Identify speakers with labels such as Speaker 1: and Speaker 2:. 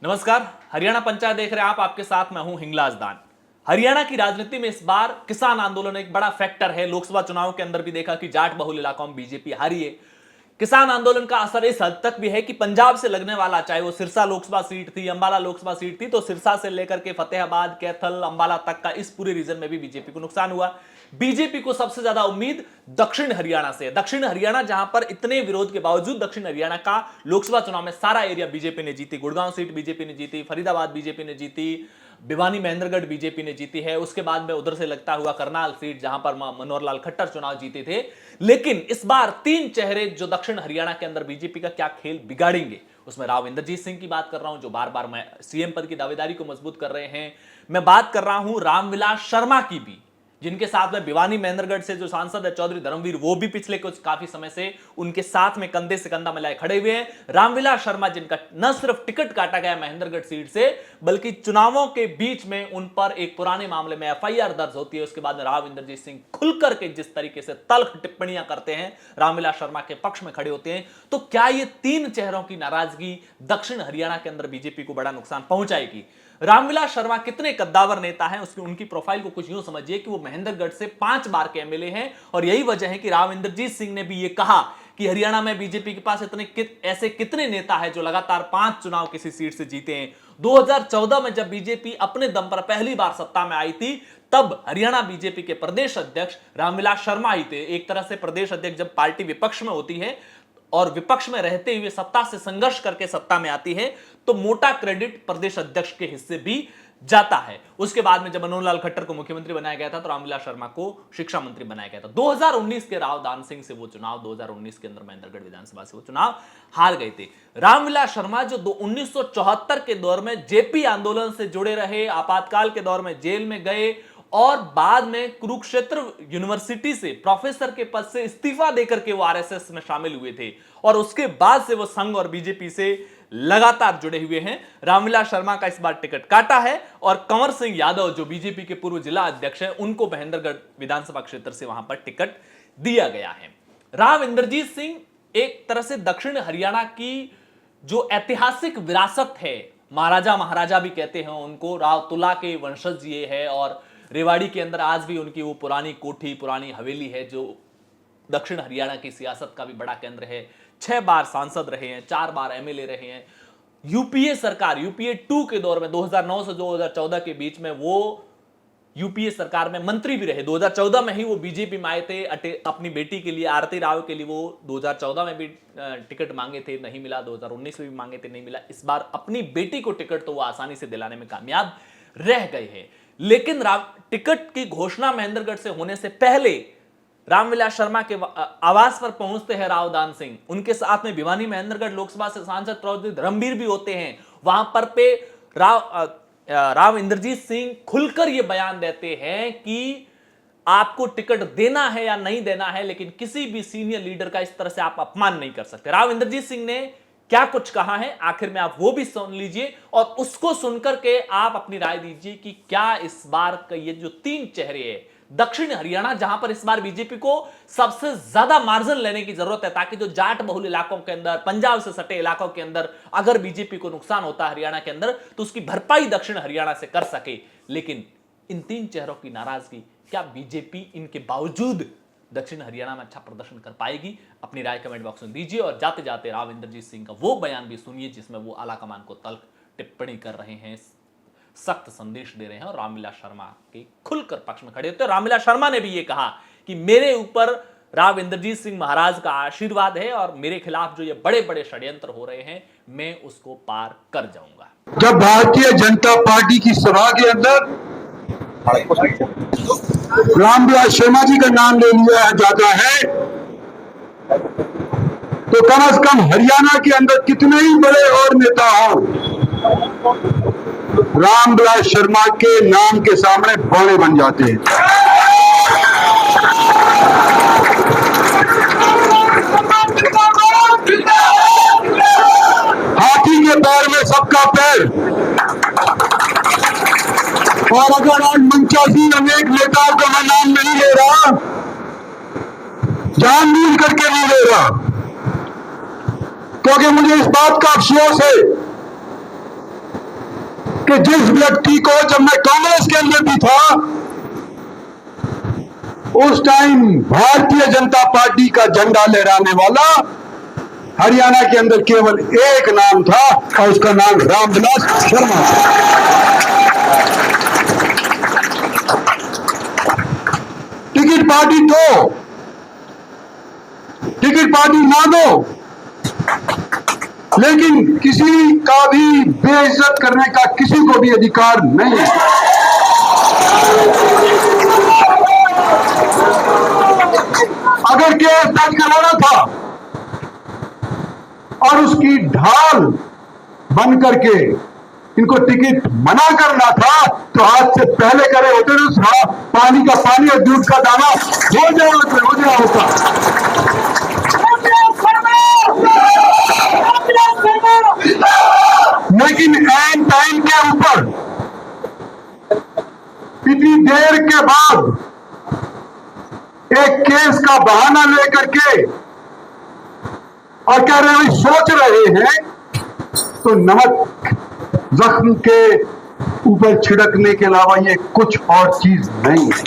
Speaker 1: नमस्कार, हरियाणा पंचायत देख रहे हैं आप। आपके साथ मैं हूं हिंगलाज दान। हरियाणा की राजनीति में इस बार किसान आंदोलन एक बड़ा फैक्टर है। लोकसभा चुनाव के अंदर भी देखा कि जाट बहुल इलाकों में बीजेपी हारी है। किसान आंदोलन का असर इस हद तक भी है कि पंजाब से लगने वाला, चाहे वो सिरसा लोकसभा सीट थी, अंबाला लोकसभा सीट थी, तो सिरसा से लेकर के फतेहाबाद, कैथल, अंबाला तक का इस पूरे रीजन में भी बीजेपी को नुकसान हुआ। बीजेपी को सबसे ज्यादा उम्मीद दक्षिण हरियाणा से है। दक्षिण हरियाणा, जहां पर इतने विरोध के बावजूद दक्षिण हरियाणा का लोकसभा चुनाव में सारा एरिया बीजेपी ने जीती। गुड़गांव सीट बीजेपी ने जीती, फरीदाबाद बीजेपी ने जीती, भिवानी महेंद्रगढ़ बीजेपी ने जीती है। उसके बाद में उधर से लगता हुआ करनाल सीट, जहां पर मनोहर लाल खट्टर चुनाव जीते थे। लेकिन इस बार तीन चेहरे जो दक्षिण हरियाणा के अंदर बीजेपी का क्या खेल बिगाड़ेंगे, उसमें राव इंद्रजीत सिंह की बात कर रहा हूं, जो बार बार मैं सीएम पद की दावेदारी को मजबूत कर रहे हैं। मैं बात कर रहा हूं रामविलास शर्मा की भी, जिनके साथ में भिवानी महेंद्रगढ़ से जो सांसद है चौधरी धर्मवीर, वो भी पिछले कुछ काफी समय से उनके साथ में कंधे से कंधा मिलाए खड़े हुए हैं। रामविलास शर्मा, जिनका न सिर्फ टिकट काटा गया महेंद्रगढ़ सीट से, बल्कि चुनावों के बीच में उन पर एक पुराने मामले में एफआईआर दर्ज होती है। उसके बाद राव इंद्रजीत सिंह खुलकर के जिस तरीके से तल्ख टिप्पणियां करते हैं, रामविलास शर्मा के पक्ष में खड़े होते हैं, तो क्या ये तीन चेहरों की नाराजगी दक्षिण हरियाणा के अंदर बीजेपी को बड़ा नुकसान पहुंचाएगी? रामविलास शर्मा कितने कद्दावर नेता हैं, उसकी उनकी प्रोफाइल को कुछ यूं समझिए कि वो महेंद्रगढ़ से 5 बार के एमएलए हैं। और यही वजह है कि राव इंद्रजीत सिंह ने भी ये कहा कि हरियाणा में बीजेपी के पास ऐसे कितने नेता हैं जो लगातार 5 चुनाव किसी सीट से जीते हैं। 2014 में जब बीजेपी अपने दम पर पहली बार सत्ता में आई थी, तब हरियाणा बीजेपी के प्रदेश अध्यक्ष रामविलास शर्मा ही थे। एक तरह से प्रदेश अध्यक्ष जब पार्टी विपक्ष में होती है और विपक्ष में रहते हुए सत्ता से संघर्ष करके सत्ता में आती है, तो मोटा क्रेडिट प्रदेश अध्यक्ष के हिस्से भी जाता है। उसके बाद में जब मनोहर लाल खट्टर को मुख्यमंत्री बनाया गया था, तो रामविलास शर्मा को शिक्षा मंत्री बनाया गया था। 2019 के राव दान सिंह से वो चुनाव, 2019 के अंदर महेंद्रगढ़ विधानसभा से वो चुनाव हार गए थे। रामविलास शर्मा जो 1974 के दौर में जेपी आंदोलन से जुड़े रहे, आपातकाल के दौर में जेल में गए और बाद में कुरुक्षेत्र यूनिवर्सिटी से प्रोफेसर के पद से इस्तीफा देकर के वो आरएसएस में शामिल हुए थे, और उसके बाद से वो संघ और बीजेपी से लगातार जुड़े हुए हैं। रामविलास शर्मा का इस बार टिकट काटा है, और कंवर सिंह यादव जो बीजेपी के पूर्व जिला अध्यक्ष हैं, उनको महेंद्रगढ़ विधानसभा क्षेत्र से वहां पर टिकट दिया गया है। राव इंद्रजीत सिंह एक तरह से दक्षिण हरियाणा की जो ऐतिहासिक विरासत है, महाराजा महाराजा भी कहते हैं उनको, राव तुला के वंशज ये है, और रेवाड़ी के अंदर आज भी उनकी वो पुरानी कोठी, पुरानी हवेली है, जो दक्षिण हरियाणा की सियासत का भी बड़ा केंद्र है। 6 बार सांसद रहे हैं, 4 बार एमएलए रहे हैं। यूपीए सरकार, यूपीए 2 के दौर में 2009 से 2014 के बीच में वो यूपीए सरकार में मंत्री भी रहे। 2014 में ही वो बीजेपी में आए थे अपनी बेटी के लिए, आरती राव के लिए। वो 2014 में भी टिकट मांगे थे, नहीं मिला। 2019 में भी मांगे थे, नहीं मिला। इस बार अपनी बेटी को टिकट तो वो आसानी से दिलाने में कामयाब रह गए हैं। लेकिन टिकट की घोषणा महेंद्रगढ़ से होने से पहले रामविलास शर्मा के आवास पर पहुंचते हैं राव दान सिंह। उनके साथ में भिवानी महेंद्रगढ़ लोकसभा से सांसद चौधरी धर्मवीर भी होते हैं। वहां पर पे राव इंद्रजीत सिंह खुलकर यह बयान देते हैं कि आपको टिकट देना है या नहीं देना है, लेकिन किसी भी सीनियर लीडर का इस तरह से आप अपमान नहीं कर सकते। राव इंद्रजीत सिंह ने क्या कुछ कहा है, आखिर में आप वो भी सुन लीजिए, और उसको सुनकर के आप अपनी राय दीजिए कि क्या इस बार का ये जो 3 चेहरे हैं दक्षिण हरियाणा, जहां पर इस बार बीजेपी को सबसे ज्यादा मार्जिन लेने की जरूरत है, ताकि जो जाट बहुल इलाकों के अंदर, पंजाब से सटे इलाकों के अंदर अगर बीजेपी को नुकसान होता है हरियाणा के अंदर, तो उसकी भरपाई दक्षिण हरियाणा से कर सके। लेकिन इन 3 चेहरों की नाराजगी, क्या बीजेपी इनके बावजूद दक्षिण हरियाणा में अच्छा प्रदर्शन कर पाएगी? अपनी राय कमेंट बॉक्स में दीजिए, और जाते जाते राव इंद्रजीत सिंह का वो बयान भी सुनिए जिसमें वो आला कमान को तल्ख टिप्पणी कर रहे हैं, सख्त संदेश दे रहे हैं, और रामविलास शर्मा के खुलकर पक्ष में खड़े होते हैं। रामविलास शर्मा ने भी ये कहा कि मेरे ऊपर राव इंद्रजीत सिंह महाराज का आशीर्वाद है, और मेरे खिलाफ जो ये बड़े बड़े षड्यंत्र हो रहे हैं, मैं उसको पार कर जाऊंगा।
Speaker 2: जब भारतीय जनता पार्टी की सभा के अंदर रामविलास शर्मा जी का नाम ले लिया जाता है, तो कम से कम हरियाणा के अंदर कितने ही बड़े और नेता हों, रामविलास शर्मा के नाम के सामने बौड़े बन जाते हैं। हाथी के पैर में सबका पैर। और अगर आज मंचासी अनेक नेताओं का मैं नाम नहीं ले रहा, जानबूझ करके नहीं ले रहा, क्योंकि मुझे इस बात का अफसोस है कि जिस व्यक्ति को, जब मैं कांग्रेस के अंदर भी था, उस टाइम भारतीय जनता पार्टी का झंडा लहराने वाला हरियाणा के अंदर केवल एक नाम था और उसका नाम रामविलास शर्मा था। टिकट पार्टी दो, टिकट पार्टी ना दो, लेकिन किसी का भी बेइज्जत करने का किसी को भी अधिकार नहीं है। अगर केस दर्ज कराना था और उसकी ढाल बन करके इनको टिकट मना करना था तो आज से पहले करे होते ना, पानी का पानी और दूध का दाना हो जाए होता। लेकिन एन टाइम के ऊपर इतनी देर के बाद एक केस का बहाना लेकर के और कह रहे हैं सोच रहे हैं, तो नमक जख्म के ऊपर छिड़कने के अलावा ये कुछ और चीज नहीं है।